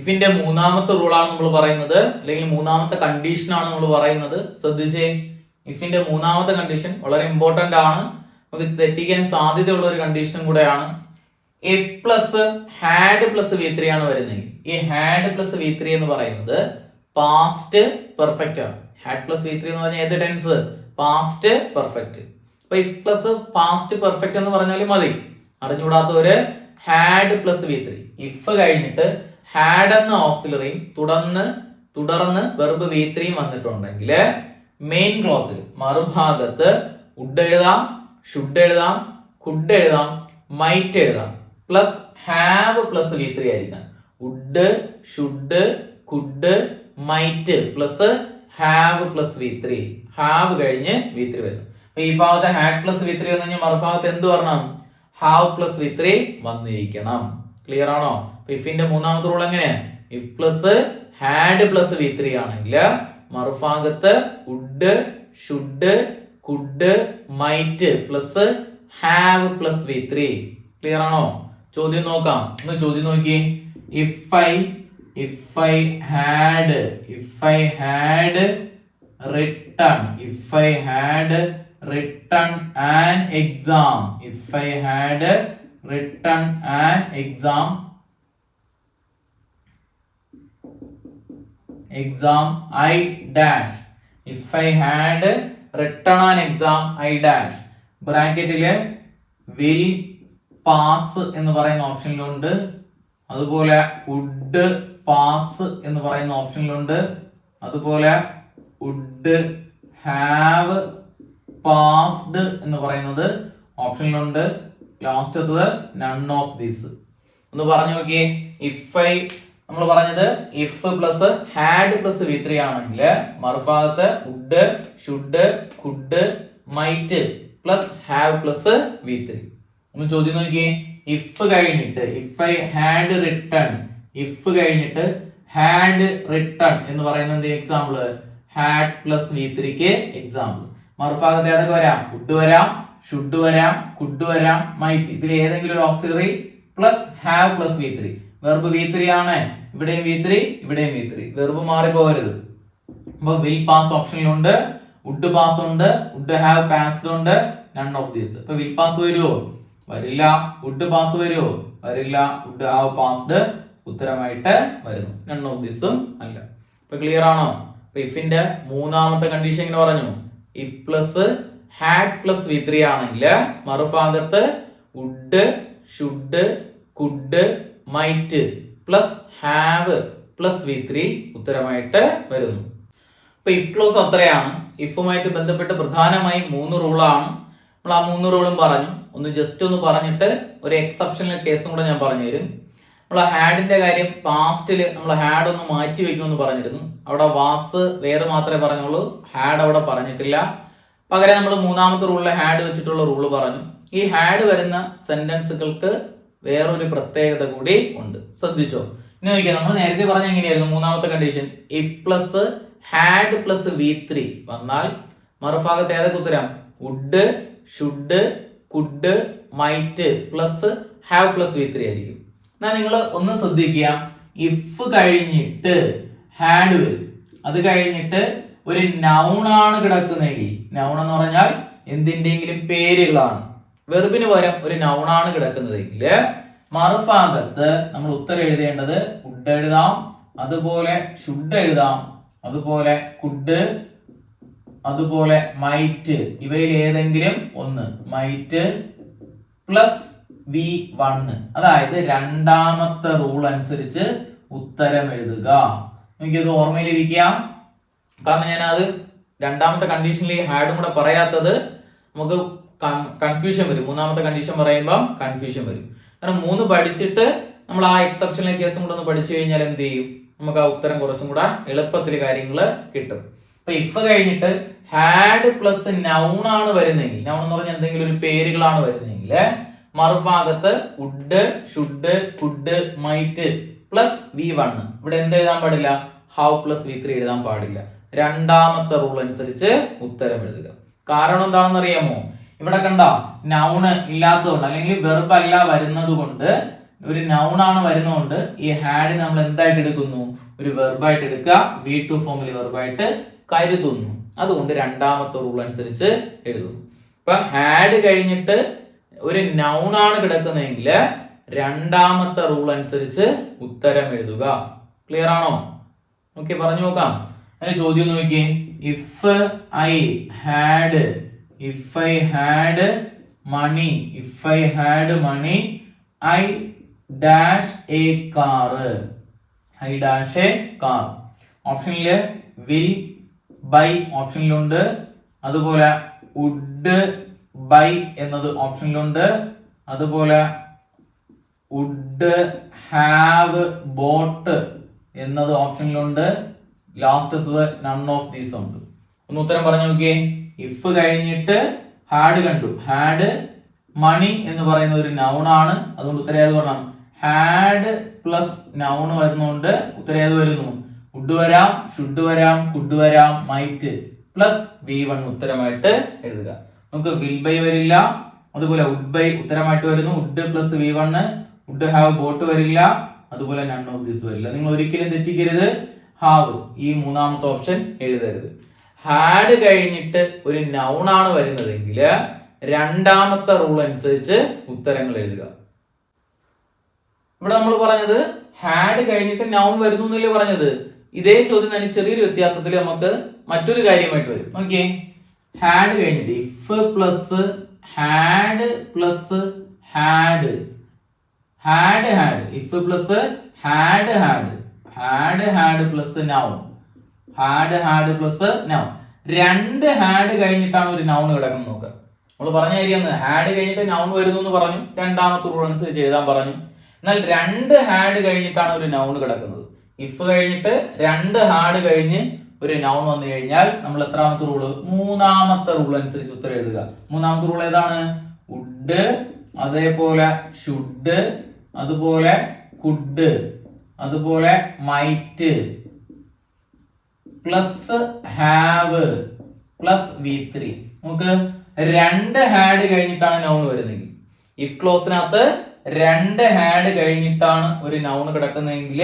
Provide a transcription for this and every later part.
ഇഫിന്റെ മൂന്നാമത്തെ റൂളാണ് നമ്മൾ പറയുന്നത്, അല്ലെങ്കിൽ മൂന്നാമത്തെ കണ്ടീഷനാണ് നമ്മൾ പറയുന്നത്. ശ്രദ്ധിച്ചേ, ഇഫിന്റെ മൂന്നാമത്തെ കണ്ടീഷൻ വളരെ ഇമ്പോർട്ടന്റ് ആണ്, നമുക്ക് തെറ്റിക്കാൻ സാധ്യതയുള്ള ഒരു കണ്ടീഷനും കൂടെയാണ്. ഇഫ് പ്ലസ് ഹാഡ് പ്ലസ് വി3 ആണ് വരുന്നത്. ഈ ഹാഡ് പ്ലസ് വി3 എന്ന് പറയുന്നത് പാസ്റ്റ് പെർഫെക്റ്റ് ആണ്. ഹാഡ് പ്ലസ് വി3 എന്ന് പറഞ്ഞാൽ ഏത് ടെൻസ്? Past perfect. അപ്പൊ ഇഫ് പ്ലസ് പാസ്റ്റ് പെർഫെക്റ്റ് എന്ന് പറഞ്ഞാലും മതി. അറിഞ്ഞുകൂടാത്തവര് ഹാഡ് പ്ലസ് വി3, ഇഫ് കഴിഞ്ഞിട്ട് ഹാഡ് എന്ന ഓക്സിലറിയും തുടർന്ന് വെർബ് വി3 വന്നിട്ടുണ്ടെങ്കിൽ മെയിൻ ക്ലോസിൽ മറുഭാഗത്ത് വുഡ് എഴുതാം, ഷുഡ് എഴുതാം, കുഡ് എഴുതാം, മൈറ്റ് എഴുതാം. പ്ലസ് ഹാവ് പ്ലസ് വി3 ആയിരിക്കാം. Would, should, could, might plus have plus V3. Have കഴിഞ്ഞ് വി3 വരുന്നു. അപ്പൊ ഈ ഭാഗത്ത് ഹാഡ് പ്ലസ് വി3 വന്നു കഴിഞ്ഞാൽ മറുഭാഗത്ത് എന്ത് വരണം? ഹാവ് പ്ലസ് വി3 വന്നിരിക്കണം. ക്ലിയർ ആണോ? ഇഫിന്റെ മൂന്നാമത്തെ റൂൾ എങ്ങനെയാ? ഇഫ് പ്ലസ് ഹാഡ് പ്ലസ് വി3 ആണെങ്കിൽ മറുഭാഗത്ത് would, should, could, might plus have plus വി3. ക്ലിയർ ആണോ? ചോദ്യം നോക്കാം. ഒന്ന് ചോദ്യം നോക്കി. If I had written an exam, if I had written an exam I dash. If I had written an exam I dash. ബ്രാക്കറ്റില് will pass എന്ന് പറയുന്ന ഓപ്ഷനിലുണ്ട്, അതുപോലെ would pass എന്ന് പറയുന്ന ഓപ്ഷനിലുണ്ട്, അതുപോലെ would have passed എന്ന് പറയുന്നത് ഓപ്ഷനിലുണ്ട്. ലാസ്റ്റത്തത് നൺ ഓഫ് ദിസ്. ഒന്ന് പറഞ്ഞു നോക്കിയേ. നമ്മൾ പറഞ്ഞത് ഇഫ് പ്ലസ് ഹാഡ് പ്ലസ് വി3 ആണെങ്കിൽ മറുഭാഗത്ത് would, should, could, might plus have plus വി3. ഒന്ന് ചോദ്യം നോക്കിയേ. ഇഫ് കഴിഞ്ഞിട്ട് if I had written, if കഴിഞ്ഞിട്ട് ഹാഡ് റിട്ടൺ എന്ന് പറയുന്നത് എക്സാമ്പിള് ഹാഡ് പ്ലസ് വി3ക്ക് എക്സാമ്പിൾ. മറുഭാഗത്ത് ഏതൊക്കെ വരാം? വുഡ് വരാം, ഷുഡ് വരാം, കുഡ് വരാം, മൈറ്റ്. ഇതിൽ ഏതെങ്കിലും ഒരു auxiliary plus have plus V3. Verb V3 ആണ്. ഇവിടെയും വി3, ഇവിടെയും വി3. വെർബ് മാറിപ്പോകരുത്. അപ്പൊ വിൽ പാസ് ഓപ്ഷനിലുണ്ട്, വുഡ് പാസ് ഉണ്ട്, വുഡ് ഹാവ് പാസ്ഡ് ഉണ്ട്, നൺ ഓഫ് ദീസ്. ഇപ്പൊ വിൽ പാസ് വരുമോ? വരില്ല. വുഡ് പാസ് വരുമോ? വരില്ല. വുഡ് ഹാവ് പാസ്ഡ് ഉത്തരമായിട്ട് വരുന്നു. നൺ ഓഫ് ദീസും അല്ല. ഇപ്പൊ ക്ലിയർ ആണോ? അപ്പൊ ഇഫിന്റെ മൂന്നാമത്തെ കണ്ടീഷൻ എങ്ങനെ പറഞ്ഞു? ഇഫ് പ്ലസ് ഹാഡ് പ്ലസ് വി3 ആണെങ്കിൽ മറുഭാഗത്ത് would, should, could, might plus have plus വി3 ഉത്തരമായിട്ട് വരുന്നു. അപ്പൊ ഇഫ് ക്ലോസ് അത്രയാണ്. ഇഫുമായിട്ട് ബന്ധപ്പെട്ട് പ്രധാനമായും 3 റൂളാണ്. നമ്മൾ ആ 3 റൂളും പറഞ്ഞു. ഒന്ന് ജസ്റ്റ് ഒന്ന് പറഞ്ഞിട്ട് ഒരു എക്സെപ്ഷണൽ കേസും കൂടെ ഞാൻ പറഞ്ഞു തരും. നമ്മൾ ഹാഡിന്റെ കാര്യം പാസ്റ്റിൽ നമ്മൾ ഹാഡ് ഒന്ന് മാറ്റി വെക്കണമെന്ന് പറഞ്ഞിരുന്നു. അവിടെ വാസ് വേറെ മാത്രമേ പറഞ്ഞുള്ളൂ, ഹാഡ് അവിടെ പറഞ്ഞിട്ടില്ല. പകരം നമ്മൾ മൂന്നാമത്തെ റൂളിൽ ഹാഡ് വെച്ചിട്ടുള്ള റൂള് പറഞ്ഞു. ഈ ഹാഡ് വരുന്ന സെന്റൻസുകൾക്ക് വേറൊരു പ്രത്യേകത കൂടി ഉണ്ട്. ശ്രദ്ധിച്ചോ? ഇനി നോക്കിയാൽ നമ്മൾ നേരത്തെ പറഞ്ഞ എങ്ങനെയായിരുന്നു മൂന്നാമത്തെ condition? If plus had plus വി3 വന്നാൽ മറുഭാഗത്ത് ഏതൊക്കെ ഉത്തരം? Would, should, could, might plus have plus വി3 ആയിരിക്കും. എന്നാൽ നിങ്ങൾ ഒന്ന് ശ്രദ്ധിക്കുക. ഇഫ് കഴിഞ്ഞിട്ട് ഹാഡ് വരും, അത് കഴിഞ്ഞിട്ട് ഒരു നൗൺ ആണ് കിടക്കുന്നതെങ്കിൽ, നൗൺ എന്ന് പറഞ്ഞാൽ എന്തിന്റെങ്കിലും പേരുകളാണ്, വെർബിന് പകരം ഒരു നൗൺ ആണ് കിടക്കുന്നതെങ്കിൽ മറുഭാഗത്ത് നമ്മൾ ഉത്തരം എഴുതേണ്ടത് വുഡ് എഴുതാം, അതുപോലെ ഷുഡ് എഴുതാം, അതുപോലെ കുഡ്, അതുപോലെ മൈറ്റ്. ഇവയിൽ ഏതെങ്കിലും ഒന്ന് മൈറ്റ് പ്ലസ് v1. അതായത് രണ്ടാമത്തെ റൂൾ അനുസരിച്ച് ഉത്തരം എഴുതുക. എനിക്കത് ഓർമ്മയിലിരിക്കുക. കാരണം ഞാൻ അത് രണ്ടാമത്തെ കണ്ടീഷനിൽ ഹാഡും കൂടെ പറയാത്തത് നമുക്ക് കൺഫ്യൂഷൻ വരും. മൂന്നാമത്തെ കണ്ടീഷൻ പറയുമ്പോൾ കൺഫ്യൂഷൻ വരും. കാരണം 3 പഠിച്ചിട്ട് നമ്മൾ ആ എക്സെപ്ഷണൽ കേസും കൂടെ ഒന്ന് പഠിച്ചു കഴിഞ്ഞാൽ എന്ത് ചെയ്യും? നമുക്ക് ആ ഉത്തരം കുറച്ചും കൂടെ എളുപ്പത്തിൽ കാര്യങ്ങൾ കിട്ടും. അപ്പൊ ഇഫ് കഴിഞ്ഞിട്ട് ഹാഡ് പ്ലസ് നൗൺ ആണ് വരുന്നതെങ്കിൽ, നൗൺ എന്ന് പറഞ്ഞാൽ എന്തെങ്കിലും ഒരു പേരുകളാണ് വരുന്നതെങ്കിൽ മറുഭാഗത്ത് would, should, could, might plus v1. ഇവിടെ എന്ത് എഴുതാൻ പാടില്ല? ഹാവ് പ്ലസ് v3 എഴുതാൻ പാടില്ല. രണ്ടാമത്തെ റൂൾ അനുസരിച്ച് ഉത്തരം എഴുതുക. കാരണം എന്താണെന്ന് അറിയാമോ? ഇവിടെ കണ്ട നൗണ് ഇല്ലാത്തതുകൊണ്ട് അല്ലെങ്കിൽ വെർബ് അല്ല വരുന്നത് കൊണ്ട് ഒരു നൗൺ ആണ് വരുന്നതുകൊണ്ട് ഈ ഹാഡ് നമ്മൾ എന്തായിട്ട് എടുക്കുന്നു? ഒരു വെർബായിട്ട് എടുക്കുക, V2 ഫോമിൽ വെർബായിട്ട് കരുതുന്നു. അതുകൊണ്ട് രണ്ടാമത്തെ റൂൾ അനുസരിച്ച് എഴുതുന്നു. ഇപ്പൊ ഹാഡ് കഴിഞ്ഞിട്ട് ഒരു നൗൺ ആണ് കിടക്കുന്നതെങ്കിൽ രണ്ടാമത്തെ റൂൾ അനുസരിച്ച് ഉത്തരം എഴുതുക. ക്ലിയർ ആണോ? ഓക്കെ, പറഞ്ഞു നോക്കാം. അതിന് ചോദ്യം നോക്കിയേ. If I had money I dash a car. ഓപ്ഷനില് വിൽ ബൈ ഓപ്ഷനിലുണ്ട്, അതുപോലെ വുഡ് ബൈ എന്നത് ഓപ്ഷനിലുണ്ട്, അതുപോലെ വുഡ് ഹാവ് ബോട്ട് എന്നത് ഓപ്ഷനിലുണ്ട്, ലാസ്റ്റത്തത് നൺ ഓഫ് ദീസ് ഉണ്ട്. ഒന്ന് ഉത്തരം പറഞ്ഞു നോക്കിയേ. ഇഫ് കഴിഞ്ഞിട്ട് ഹാഡ് കണ്ടു. ഹാഡ് മണി എന്ന് പറയുന്ന ഒരു നൗൺ ആണ്, അതുകൊണ്ട് ഉത്തരം ഏത് പറഞ്ഞു? ഹാഡ് പ്ലസ് നൗൺ വരുന്നതുകൊണ്ട് ഉത്തരം ഏത് വരുന്നു? വുഡ് വരാം, ഷുഡ് വരാം, കുഡ് വരാം, മൈറ്റ് പ്ലസ് V1 ഉത്തരമായിട്ട് എഴുതുക. നമുക്ക് വിൽ ബൈ വരില്ല, അതുപോലെ വുഡ് ബൈ ഉത്തരമായിട്ട് വരുന്നു. Would plus V1, would have bought വരില്ല, അതുപോലെ നൺ ഓഫ് ദിസ് വരില്ല. നിങ്ങൾ ഒരിക്കലും തെറ്റിക്കരുത്. ഹാവ് ഈ മൂന്നാമത്തെ ഓപ്ഷൻ എഴുതരുത്. ഹാഡ് കഴിഞ്ഞിട്ട് ഒരു നൗൺ ആണ് വരുന്നതെങ്കിൽ രണ്ടാമത്തെ റൂൾ അനുസരിച്ച് ഉത്തരങ്ങൾ എഴുതുക. ഇവിടെ നമ്മൾ പറഞ്ഞത് ഹാഡ് കഴിഞ്ഞിട്ട് നൗൺ വരുന്നു എന്നല്ലേ പറഞ്ഞത്. ഇതേ ചോദ്യം തന്നെ ചെറിയൊരു വ്യത്യാസത്തിൽ നമുക്ക് മറ്റൊരു കാര്യമായിട്ട് വരും. ഓക്കെ, ഹാഡ് കഴിഞ്ഞിട്ട് if plus had plus had if plus had plus noun, plus noun. രണ്ട് ഹാഡ് കഴിഞ്ഞിട്ടാണ് ഒരു നൗൺ കിടക്കുന്നത്. നോക്കുക, നമ്മൾ പറഞ്ഞ കാര്യം ഹാഡ് കഴിഞ്ഞിട്ട് നൗൺ വരുന്നു എന്ന് പറഞ്ഞു, രണ്ടാമത്തെ റൂൾ അനുസരിച്ച് എഴുതാൻ പറഞ്ഞു. എന്നാൽ രണ്ട് ഹാഡ് കഴിഞ്ഞിട്ടാണ് ഒരു നൗൺ കിടക്കുന്നത്. ഇഫ് കഴിഞ്ഞിട്ട് രണ്ട് ഹാഡ് കഴിഞ്ഞ് ഒരു നൗൺ വന്നു കഴിഞ്ഞാൽ നമ്മൾ എത്രാമത്തെ റൂള്? മൂന്നാമത്തെ റൂൾ അനുസരിച്ച് ഉത്തരം എഴുതുക. മൂന്നാമത്തെ റൂൾ ഏതാണ്? വുഡ്, അതേപോലെ ഷുഡ്, അതുപോലെ കുഡ്, അതുപോലെ might plus have plus V3. നമുക്ക് രണ്ട് ഹാഡ് കഴിഞ്ഞിട്ടാണ് നൗൺ വരുന്നത്. ഇഫ് ക്ലോസിനകത്ത് രണ്ട് ഹാഡ് കഴിഞ്ഞിട്ടാണ് ഒരു നൗൺ കിടക്കുന്നതെങ്കിൽ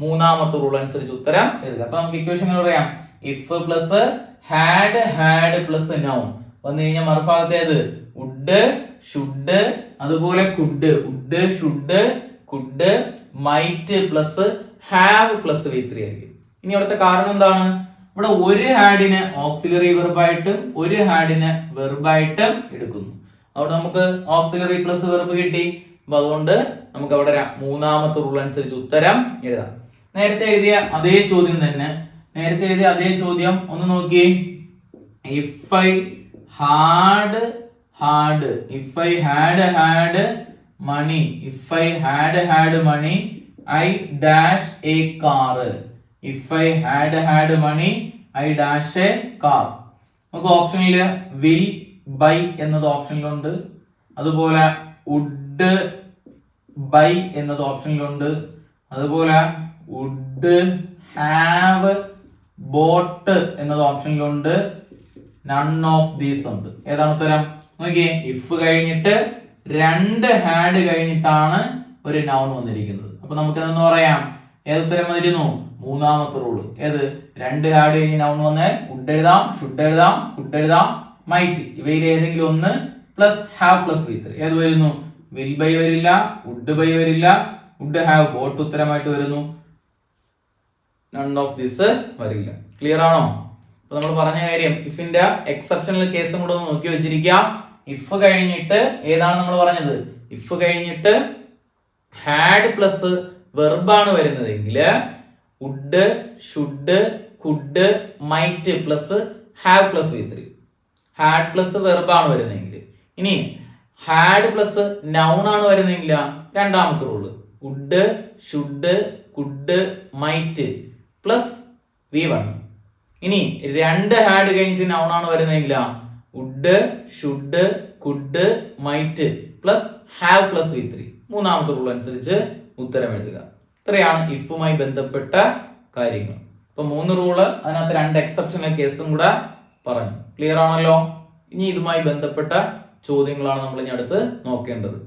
മൂന്നാമത്തെ റൂൾ അനുസരിച്ച് ഉത്തരം എഴുതുക. അപ്പൊ നമുക്ക് ഇക്വേഷൻ പറയാം. If plus had plus noun വന്നു കഴിഞ്ഞാൽ മറുഭാഗത്തേത് വുഡ്, ഷുഡ്, അതുപോലെ could, would, should, could, might plus have plus V3 ആയിരിക്കും. ഇനി അവിടുത്തെ കാരണം എന്താണ്? ഇവിടെ ഒരു ഹാഡിന് ഓക്സിലറി വെർബായിട്ടും ഒരു ഹാഡിന് വെർബായിട്ടും എടുക്കുന്നു. അവിടെ നമുക്ക് ഓക്സിലറി പ്ലസ് വെർബ് കിട്ടി. അപ്പൊ അതുകൊണ്ട് നമുക്ക് അവിടെ മൂന്നാമത്തെ റൂൾ അനുസരിച്ച് ഉത്തരം എഴുതാം. നേരത്തെ എഴുതിയ അതേ ചോദ്യം തന്നെ, നേരത്തെ എഴുതിയ അതേ ചോദ്യം ഒന്ന് നോക്കി. If I had money I dash a car. If I had money I dash a car. നമുക്ക് ഓപ്ഷനില് വിൽ ബൈ എന്നത് ഓപ്ഷനിലുണ്ട്, അതുപോലെ വുഡ് ബൈ എന്നത് ഓപ്ഷനിലുണ്ട്, അതുപോലെ വുഡ് ഹാവ് ബോട്ട് എന്നത് ഓപ്ഷനിലുണ്ട്, നൺ ഓഫ് ദീസ് ഉണ്ട്. ഏതാണ് ഉത്തരം? നോക്കിയേ, ഇഫ് കഴിഞ്ഞിട്ട് രണ്ട് ഹാഡ് കഴിഞ്ഞിട്ടാണ് ഒരു നൗൺ വന്നിരിക്കുന്നത്. അപ്പൊ നമുക്ക് എന്ന് പറയാം, ഏത് ഉത്തരം വന്നിരുന്നു? മൂന്നാമത്തെ റൂള്. ഏത്? രണ്ട് ഹാഡ് കഴിഞ്ഞ് നൗൺ വന്നാൽ വുഡ് എഴുതാം, ഷുഡ് എഴുതാം, കുഡ് എഴുതാം, മൈറ്റ് ഇവയിൽ ഏതെങ്കിലും ഒന്ന് പ്ലസ് ഹാവ് പ്ലസ് V3. ഏത് വരുന്നു? വിൽ ബൈ വരില്ല, വുഡ് ബൈ വരില്ല, വുഡ് ഹാവ് ബോട്ട് ഉത്തരമായിട്ട് വരുന്നു, നൺ ഓഫ് ദിസ് വരില്ല. ക്ലിയർ ആണോ? അപ്പൊ നമ്മൾ പറഞ്ഞ കാര്യം ഇഫിന്റെ എക്സെപ്ഷണൽ കേസും കൂടെ ഒന്ന് നോക്കി വെച്ചിരിക്കാം. ഇഫ് കഴിഞ്ഞിട്ട് ഏതാണ് നമ്മൾ പറഞ്ഞത്? ഇഫ് കഴിഞ്ഞിട്ട് ഹാഡ് പ്ലസ് വെർബാണ് വരുന്നതെങ്കിൽ would, should, could, might plus have plus V3. Had plus വെർബാണ് വരുന്നതെങ്കിൽ. ഇനി ഹാഡ് പ്ലസ് നൗൺ ആണ് വരുന്നതെങ്കിൽ രണ്ടാമത്തെ rule would, should, could, might plus V1. ഇനി രണ്ട് ഹാഡ് കഴിഞ്ഞിട്ട് നൗൺ ആണ് വരുന്നതെങ്കിൽ would, should, could, might plus have plus V3. മൂന്നാമത്തെ റൂൾ അനുസരിച്ച് ഉത്തരം എഴുതുക. ഇത്രയാണ് ഇഫുമായി ബന്ധപ്പെട്ട കാര്യങ്ങൾ. അപ്പൊ 3 റൂള്, അതിനകത്ത് 2 എക്സെപ്ഷണൽ കേസും കൂടെ പറഞ്ഞു. ക്ലിയർ ആണല്ലോ? ഇനി ഇതുമായി ബന്ധപ്പെട്ട ചോദ്യങ്ങളാണ് നമ്മൾ ഇനി അടുത്ത് നോക്കേണ്ടത്.